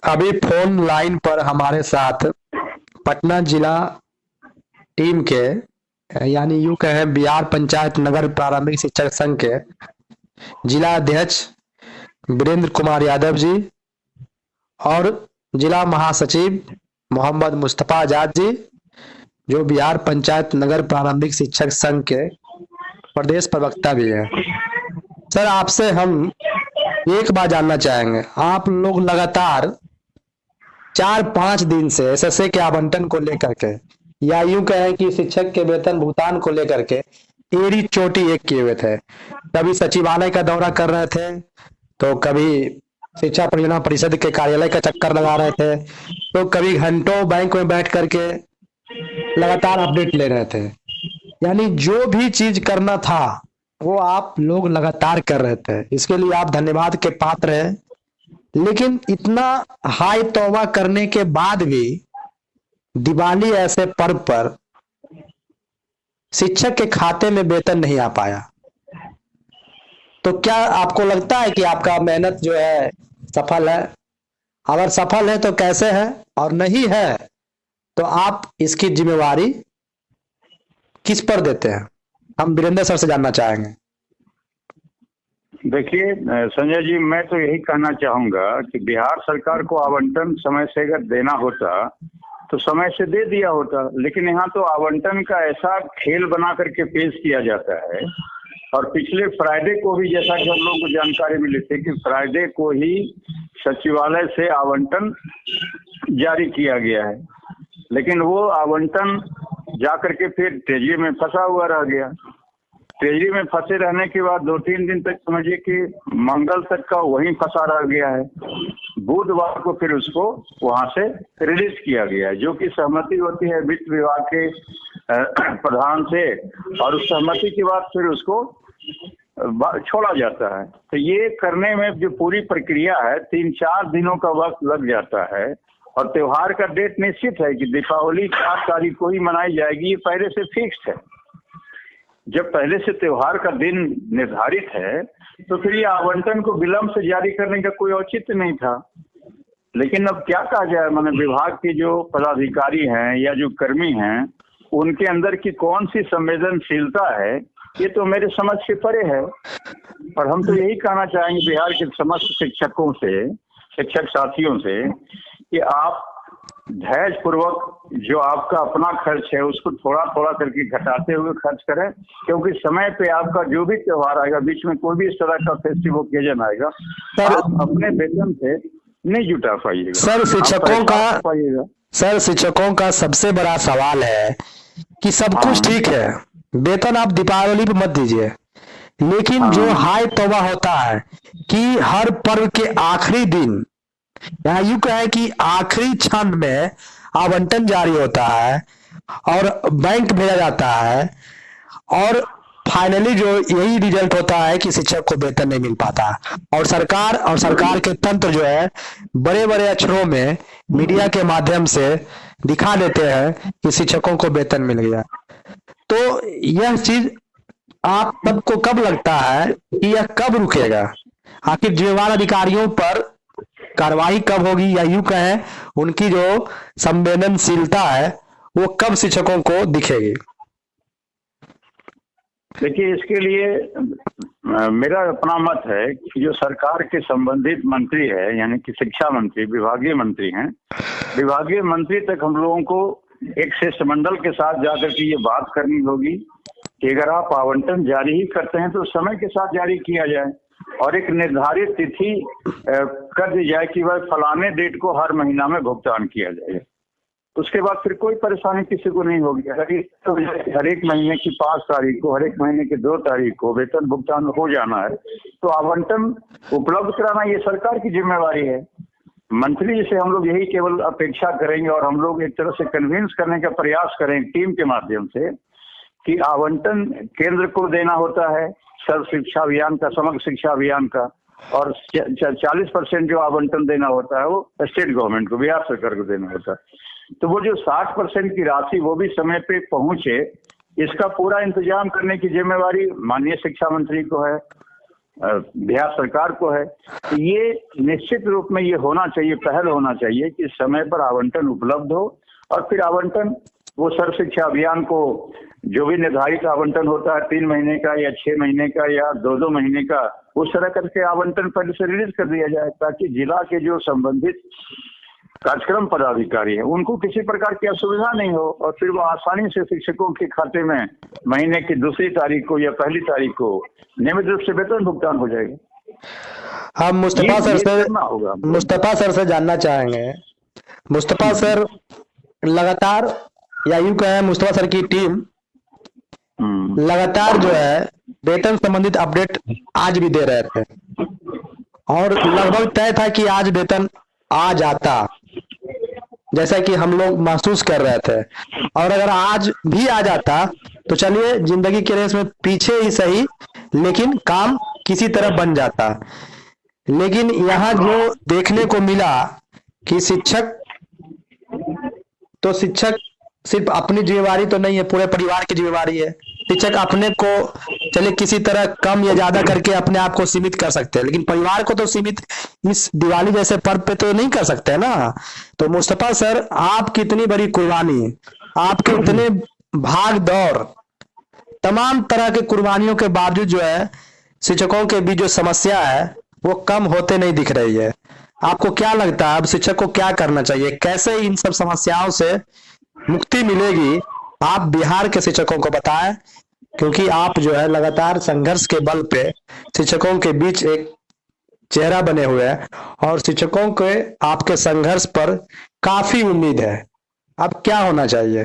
अभी phone line पर हमारे साथ पटना जिला टीम के यानी यूं कहें बिहार पंचायत नगर प्रारंभिक शिक्षक संघ के जिला अध्यक्ष वीरेंद्र कुमार यादव जी और जिला महासचिव मोहम्मद मुस्तफा आजाद जी, जो बिहार पंचायत नगर प्रारंभिक शिक्षक संघ के प्रदेश प्रवक्ता भी है। सर, आपसे हम एक बात जानना चाहेंगे। आप लोग लगातार 4-5 दिन से एसएसए के आवंटन को लेकर के या यूं कहें कि शिक्षक के वेतन भुगतान को लेकर के एड़ी चोटी एक किए हुए थे। कभी सचिवालय का दौरा कर रहे थे, तो कभी शिक्षा परियोजना परिषद के कार्यालय का चक्कर लगा रहे थे, तो कभी घंटों बैंक में बैठ करके लगातार अपडेट ले रहे थे। यानी जो भी चीज करना था वो आप लोग लगातार कर रहे थे। इसके लिए आप धन्यवाद के पात्र हैं। लेकिन इतना हाई तौबा करने के बाद भी दिवाली ऐसे पर्व पर शिक्षक के खाते में वेतन नहीं आ पाया, तो क्या आपको लगता है कि आपका मेहनत जो है सफल है? अगर सफल है तो कैसे है, और नहीं है तो आप इसकी जिम्मेवारी किस पर देते हैं? हम वीरेंद्र सर से जानना चाहेंगे। देखिए संजय जी, मैं तो यही कहना चाहूंगा कि बिहार सरकार को आवंटन समय से अगर देना होता तो समय से दे दिया होता, लेकिन यहाँ तो आवंटन का ऐसा खेल बना करके पेश किया जाता है। और पिछले फ्राइडे को भी, जैसा कि हम लोगों को जानकारी मिली थी कि फ्राइडे को ही सचिवालय से आवंटन जारी किया गया है, लेकिन वो आवंटन जाकर के फिर ट्रेजरी में फंसा हुआ रह गया। ट्रेजरी में फंसे रहने के बाद 2-3 दिन तक समझिए कि मंगल तक का वहीं फंसा रह गया है। बुधवार को फिर उसको वहां से रिलीज किया गया है, जो कि सहमति होती है वित्त विभाग के प्रधान से, और उस सहमति के बाद फिर उसको छोड़ा जाता है। तो ये करने में जो पूरी प्रक्रिया है 3-4 दिनों का वक्त लग जाता है। और त्योहार का डेट निश्चित है कि दीपावली 4 तारीख को ही मनाई जाएगी, ये पहले से फिक्स्ड है। जब पहले से त्योहार का दिन निर्धारित है तो फिर ये आवंटन को विलंब से जारी करने का कोई औचित्य नहीं था। लेकिन अब क्या कहा जाए, माने विभाग के जो पदाधिकारी हैं या जो कर्मी हैं, उनके अंदर की कौन सी संवेदनशीलता है, ये तो मेरे समझ से परे है। और हम तो यही कहना चाहेंगे बिहार के समस्त शिक्षकों से, शिक्षक साथियों से, कि आप धैर्य पूर्वक जो आपका अपना खर्च है उसको थोड़ा थोड़ा करके घटाते हुए खर्च करें, क्योंकि समय पे आपका जो भी त्योहार आएगा, बीच में कोई भी इस तरह का फेस्टिव ओकेजन आएगा, आप अपने वेतन से नहीं जुटा पाइएगा। सर, शिक्षकों का सबसे बड़ा सवाल है कि सब कुछ ठीक है, वेतन आप दीपावली पे मत दीजिए, लेकिन जो हाई तौबा होता है कि हर पर्व के आखिरी दिन या यूं कहें कि आखिरी क्षण में आवंटन जारी होता है और बैंक भेजा जाता है, और फाइनली जो यही रिजल्ट होता है कि शिक्षक को वेतन नहीं मिल पाता, और सरकार के तंत्र जो है बड़े बड़े अक्षरों में मीडिया के माध्यम से दिखा देते हैं कि शिक्षकों को वेतन मिल गया। तो यह चीज आप सबको कब लगता है कि यह कब रुकेगा? आखिर जिम्मेवार अधिकारियों पर कार्रवाई कब होगी, या यूं कहें उनकी जो संवेदनशीलता है वो कब शिक्षकों को दिखेगी? देखिए, इसके लिए मेरा अपना मत है कि जो सरकार के संबंधित मंत्री है, यानी कि शिक्षा मंत्री, विभागीय मंत्री हैं, विभागीय मंत्री तक हम लोगों को एक शिष्टमंडल के साथ जाकर के ये बात करनी होगी कि अगर आप आवंटन जारी ही करते हैं तो समय के साथ जारी किया जाए, और एक निर्धारित तिथि कर दी जाए कि वह फलाने डेट को हर महीना में भुगतान किया जाए। उसके बाद फिर कोई परेशानी किसी को नहीं होगी। हर एक महीने की 5 तारीख को, हर एक महीने की 2 तारीख को वेतन भुगतान हो जाना है, तो आवंटन उपलब्ध कराना ये सरकार की जिम्मेवारी है। मंत्री जी से हम लोग यही केवल अपेक्षा करेंगे, और हम लोग एक तरह से कन्विंस करने का प्रयास करें टीम के माध्यम से कि आवंटन केंद्र को देना होता है सर्व शिक्षा अभियान का, समग्र शिक्षा अभियान का, और 40% जो आवंटन देना होता है वो स्टेट गवर्नमेंट को, बिहार सरकार को देना होता है। तो वो जो 60% की राशि वो भी समय पे पहुंचे, इसका पूरा इंतजाम करने की जिम्मेवारी माननीय शिक्षा मंत्री को है। बिहार सरकार को है। तो ये निश्चित रूप में ये होना चाहिए, पहल होना चाहिए कि समय पर आवंटन उपलब्ध हो, और फिर आवंटन वो सर्व शिक्षा अभियान को जो भी निर्धारित आवंटन होता है 3 महीने का या 6 महीने का या 2-2 महीने का, उस तरह करके आवंटन पहले से रिलीज कर दिया जाए, ताकि जिला के जो संबंधित कार्यक्रम पदाधिकारी है उनको किसी प्रकार की असुविधा नहीं हो, और फिर वो आसानी से शिक्षकों के खाते में महीने की दूसरी तारीख को या पहली तारीख को नियमित रूप से वेतन भुगतान हो जाएगा। हम मुस्तफा सर से जानना चाहेंगे। मुस्तफा सर लगातार, या यूं कहें मुस्तफा सर की टीम लगातार जो है वेतन संबंधित अपडेट आज भी दे रहे थे, और लगभग तय था कि आज वेतन आ जाता, जैसा कि हम लोग महसूस कर रहे थे। और अगर आज भी आ जाता तो चलिए जिंदगी के रेस में पीछे ही सही, लेकिन काम किसी तरह बन जाता। लेकिन यहाँ जो देखने को मिला कि शिक्षक सिर्फ अपनी जिम्मेवारी तो नहीं है, पूरे परिवार की जिम्मेवारी है। शिक्षक अपने को चले किसी तरह कम या ज्यादा करके अपने आप को सीमित कर सकते हैं, लेकिन परिवार को तो सीमित इस दिवाली जैसे पर्व पे तो नहीं कर सकते ना। तो मुस्तफा सर, आपकी इतनी बड़ी कुर्बानी, आपके इतने भाग दौड़, तमाम तरह के कुर्बानियों के बावजूद जो है शिक्षकों के बीच जो समस्या है वो कम होते नहीं दिख रही है। आपको क्या लगता है अब शिक्षक को क्या करना चाहिए, कैसे इन सब समस्याओं से मुक्ति मिलेगी? आप बिहार के शिक्षकों को बताएं, क्योंकि आप जो है लगातार संघर्ष के बल पे शिक्षकों के बीच एक चेहरा बने हुए हैं, और शिक्षकों के आपके संघर्ष पर काफी उम्मीद है। अब क्या होना चाहिए,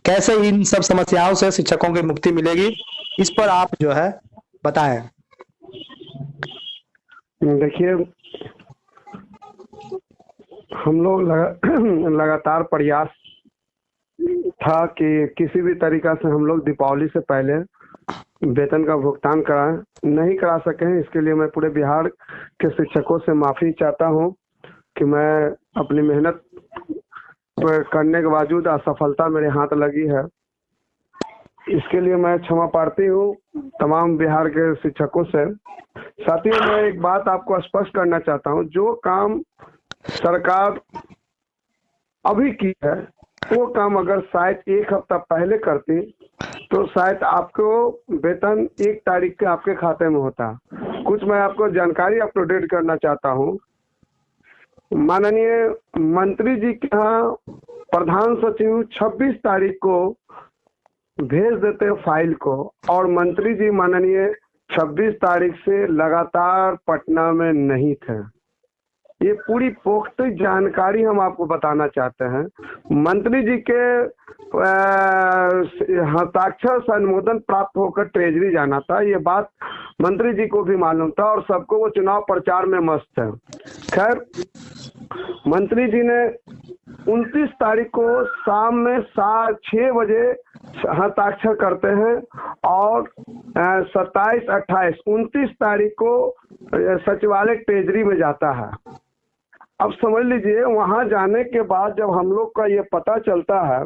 कैसे इन सब समस्याओं से शिक्षकों की मुक्ति मिलेगी, इस पर आप जो है बताएं। देखिए, हम लोग लगातार प्रयास था कि किसी भी तरीका से हम लोग दीपावली से पहले वेतन का भुगतान कराएं, नहीं करा सके हैं। इसके लिए मैं पूरे बिहार के शिक्षकों से माफी चाहता हूं कि मैं अपनी मेहनत करने के बावजूद असफलता मेरे हाथ लगी है। इसके लिए मैं क्षमा प्रार्थी हूँ तमाम बिहार के शिक्षकों से। साथियों, मैं एक बात आपको स्पष्ट करना चाहता हूँ, जो काम सरकार अभी की है वो काम अगर शायद 1 हफ्ता पहले करती तो शायद आपको वेतन 1 तारीख के आपके खाते में होता। कुछ मैं आपको जानकारी अपडेट करना चाहता हूँ। माननीय मंत्री जी के यहाँ प्रधान सचिव 26 तारीख को भेज देते फाइल को, और मंत्री जी माननीय 26 तारीख से लगातार पटना में नहीं थे। ये पूरी पुख्त जानकारी हम आपको बताना चाहते हैं। मंत्री जी के हस्ताक्षर से अनुमोदन प्राप्त होकर ट्रेजरी जाना था, ये बात मंत्री जी को भी मालूम था, और सबको वो चुनाव प्रचार में मस्त है। खैर, मंत्री जी ने 29 तारीख को शाम में 6 बजे हस्ताक्षर करते हैं, और 27, 28, 29 तारीख को सचिवालय ट्रेजरी में जाता है। अब समझ लीजिए, वहां जाने के बाद जब हम लोग का ये पता चलता है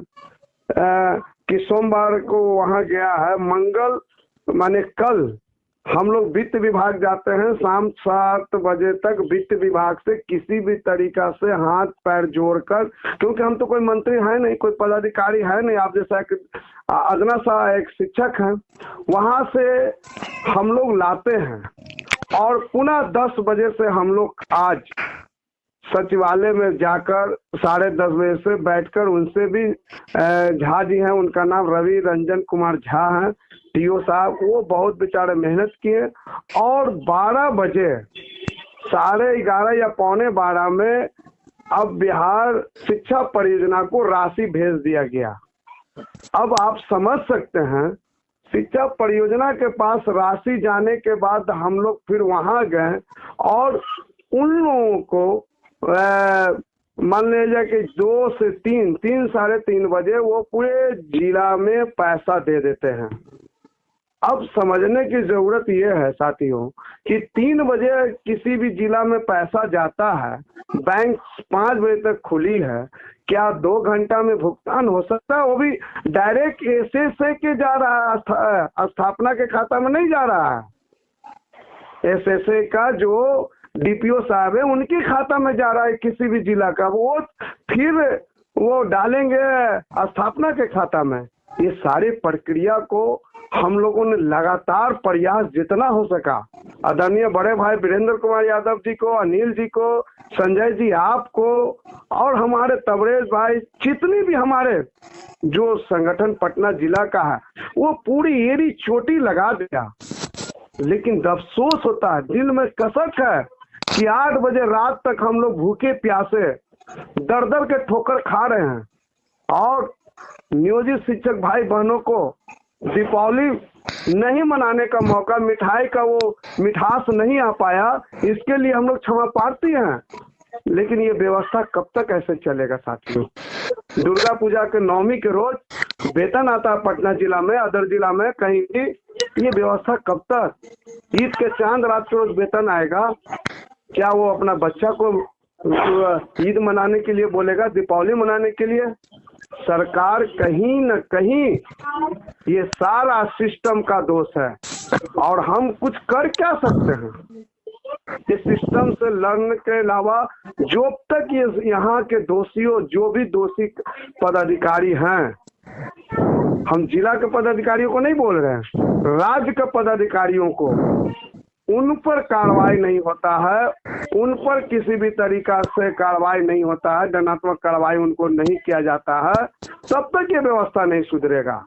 कि सोमवार को वहां गया है, मंगल माने कल हम लोग वित्त विभाग जाते हैं। शाम 7 बजे तक वित्त विभाग से किसी भी तरीका से हाथ पैर जोड़कर, क्योंकि हम तो कोई मंत्री है नहीं, कोई पदाधिकारी है नहीं, आप जैसा एक अदना सा एक शिक्षक हैं, वहां से हम लोग लाते हैं। और पुनः 10 बजे से हम लोग आज सचिवालय में जाकर 10:30 बजे से बैठकर उनसे भी, झा जी हैं, उनका नाम रवि रंजन कुमार झा है, टीओ साहब, वो बहुत बेचारे मेहनत किए, और 12 बजे 11:30 या 11:45 में अब बिहार शिक्षा परियोजना को राशि भेज दिया गया। अब आप समझ सकते हैं, शिक्षा परियोजना के पास राशि जाने के बाद हम लोग फिर वहां गए, और उन लोगों को मान लीजिए कि 2 से 3, 3:30 बजे वो पूरे जिला में पैसा दे देते हैं। अब समझने की जरूरत यह है साथियों कि 3 बजे किसी भी जिला में पैसा जाता है, बैंक 5 बजे तक खुली है, क्या 2 घंटा में भुगतान हो सकता है? वो भी डायरेक्ट एसएस से के जा रहा है, स्थापना के खाता में नहीं जा रहा है। एसएसए का जो डीपीओ साहब है उनके खाता में जा रहा है, किसी भी जिला का वो फिर वो डालेंगे स्थापना के खाता में। ये सारी प्रक्रिया को हम लोगों ने लगातार प्रयास जितना हो सका, आदरणीय बड़े भाई वीरेंद्र कुमार यादव जी को, अनिल जी को, संजय जी आपको और हमारे तबरेज भाई, जितनी भी हमारे जो संगठन पटना जिला का है वो पूरी एड़ी चोटी लगा दिया। लेकिन अफसोस होता है, दिल में कसक है कि 8 बजे रात तक हम लोग भूखे प्यासे दर दर के ठोकर खा रहे हैं और नियोजित शिक्षक भाई बहनों को दीपावली नहीं मनाने का मौका, मिठाई का वो मिठास नहीं आ पाया, इसके लिए हम लोग क्षमा प्रार्थी हैं। लेकिन ये व्यवस्था कब तक ऐसे चलेगा साथियों? दुर्गा पूजा के नवमी के रोज वेतन आता है पटना जिला में, अदर जिला में कहीं भी, ये व्यवस्था कब तक? ईद के चांद रात के रोज वेतन आएगा, क्या वो अपना बच्चा को ईद मनाने के लिए बोलेगा, दीपावली मनाने के लिए? सरकार कहीं न कहीं ये सारा सिस्टम का दोष है और हम कुछ कर क्या सकते हैं? इस सिस्टम से लड़ने के अलावा जब तक ये यहाँ के दोषियों, जो भी दोषी पदाधिकारी हैं, हम जिला के पदाधिकारियों को नहीं बोल रहे हैं, राज्य के पदाधिकारियों को, उन पर कार्रवाई नहीं होता है, उन पर किसी भी तरीका से कार्रवाई नहीं होता है, दंडात्मक कार्रवाई उनको नहीं किया जाता है, तब तक ये व्यवस्था नहीं सुधरेगा।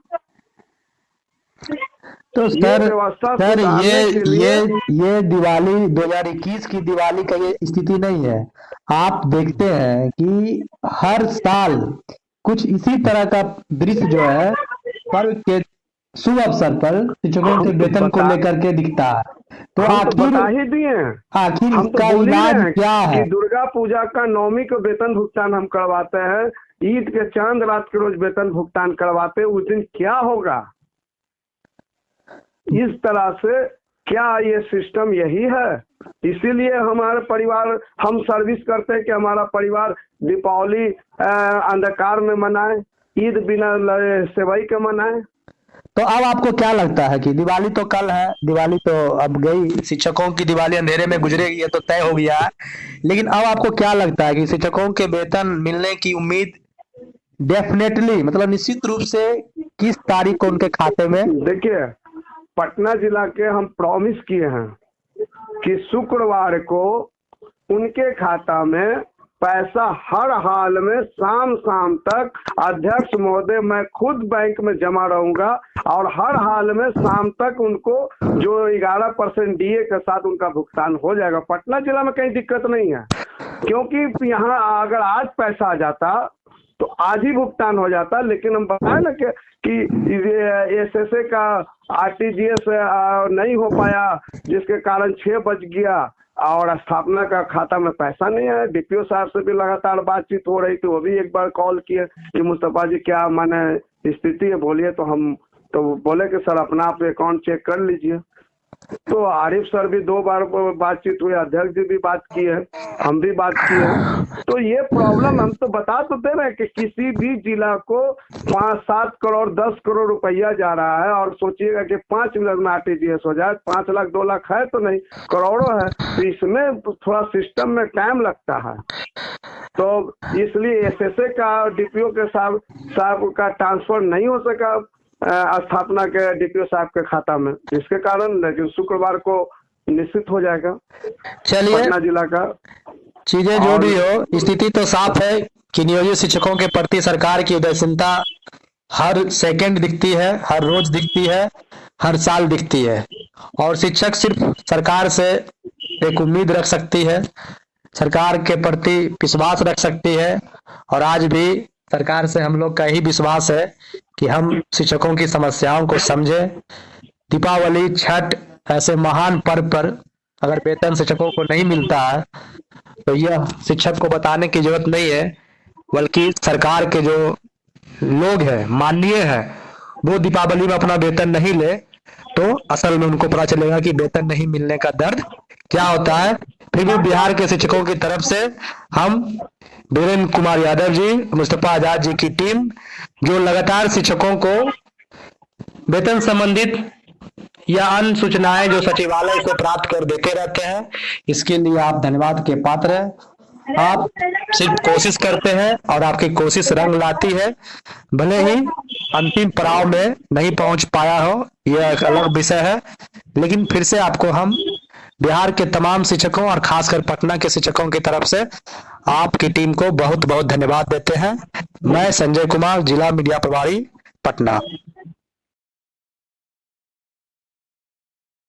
तो सर ये ये दिवाली 2021 की दिवाली का ये स्थिति नहीं है। आप देखते हैं कि हर साल कुछ इसी तरह का दृश्य जो है पर्व के शुभ अवसर पर शिक्षकों के वेतन को लेकर के दिखता है। तो बता ही दिए, आखिर हम इसका तो इलाज क्या है? कि दुर्गा पूजा का नवमी का वेतन भुगतान हम करवाते हैं, ईद के चांद रात के रोज वेतन भुगतान करवाते हैं, उस दिन क्या होगा? इस तरह से क्या ये सिस्टम यही है? इसीलिए हमारे परिवार, हम सर्विस करते हैं कि हमारा परिवार दीपावली अंधकार में मनाए, ईद बिना सेवई के मनाए। तो अब आपको क्या लगता है कि दिवाली तो कल है, दिवाली तो अब गई, शिक्षकों की दिवाली अंधेरे में गुजरेगी, ये तो तय हो गया है, लेकिन अब आपको क्या लगता है कि शिक्षकों के वेतन मिलने की उम्मीद डेफिनेटली, मतलब निश्चित रूप से किस तारीख को उनके खाते में? देखिए, पटना जिला के हम प्रॉमिस किए हैं कि शुक्रवार को उनके खाता में पैसा हर हाल में शाम तक, अध्यक्ष महोदय मैं खुद बैंक में जमा रहूंगा और हर हाल में शाम तक उनको जो 11% डीए के साथ उनका भुगतान हो जाएगा। पटना जिला में कहीं दिक्कत नहीं है, क्योंकि यहाँ अगर आज पैसा आ जाता तो आज ही भुगतान हो जाता। लेकिन हम बताए ना कि एसएसए का आरटीजीएस नहीं हो पाया, जिसके कारण 6 बज गया और स्थापना का खाता में पैसा नहीं आया। डीपीओ साहब से भी लगातार बातचीत हो रही थी, वो भी एक बार कॉल किए कि मुस्तफा जी क्या माने स्थिति है, बोलिए। तो हम तो बोले कि सर अपना आप अकाउंट चेक कर लीजिए। तो आरिफ सर भी 2 बार बातचीत हुई, अध्यक्ष जी भी बात की है, हम भी बात की है। तो ये प्रॉब्लम हम तो बता तो दे रहे हैं कि किसी भी जिला को 5-7 करोड़ 10 करोड़ रुपया जा रहा है और सोचिएगा कि 5 मिनट में आरटीजीएस हो जाए। 5 लाख 2 लाख है तो नहीं, करोड़ों है। तो इसमें थोड़ा सिस्टम में टाइम लगता है, तो इसलिए एसएसए का डीपीओ के साहब का ट्रांसफर नहीं हो सका स्थापना के डीपीओ साहब के खाता में, जिसके कारण लेकिन शुक्रवार को निश्चित हो जाएगा। चलिए, पटना जिला का चीजें जो भी हो, स्थिति तो साफ है कि नियोजित शिक्षकों के प्रति सरकार की उदासीनता हर सेकंड दिखती है, हर रोज दिखती है, हर साल दिखती है। और शिक्षक सिर्फ सरकार से एक उम्मीद रख सकती है, सरकार के प्रति विश्वास रख सकती है। और आज भी सरकार से हम लोग का यही विश्वास है कि हम शिक्षकों की समस्याओं को समझें। दीपावली, छठ ऐसे महान पर्व पर अगर वेतन शिक्षकों को नहीं मिलता है तो यह शिक्षक को बताने की जरूरत नहीं है, बल्कि सरकार के जो लोग हैं, माननीय हैं, वो दीपावली में अपना वेतन नहीं ले तो असल में उनको पता चलेगा कि वेतन नहीं मिलने का दर्द क्या होता है। फिर भी बिहार के शिक्षकों की तरफ से हम वीरेंद्र कुमार यादव जी, मुस्तफा आजाद जी की टीम जो लगातार शिक्षकों को वेतन संबंधित या अन्य सूचनाएं जो सचिवालय से प्राप्त कर देते रहते हैं, इसके लिए आप धन्यवाद के पात्र हैं। आप सिर्फ कोशिश करते हैं और आपकी कोशिश रंग लाती है। भले ही अंतिम पड़ाव में नहीं पहुंच पाया हो, यह एक अलग विषय है, लेकिन फिर से आपको हम बिहार के तमाम शिक्षकों और खासकर पटना के शिक्षकों की तरफ से आपकी टीम को बहुत बहुत धन्यवाद देते हैं। मैं संजय कुमार, जिला मीडिया प्रभारी, पटना।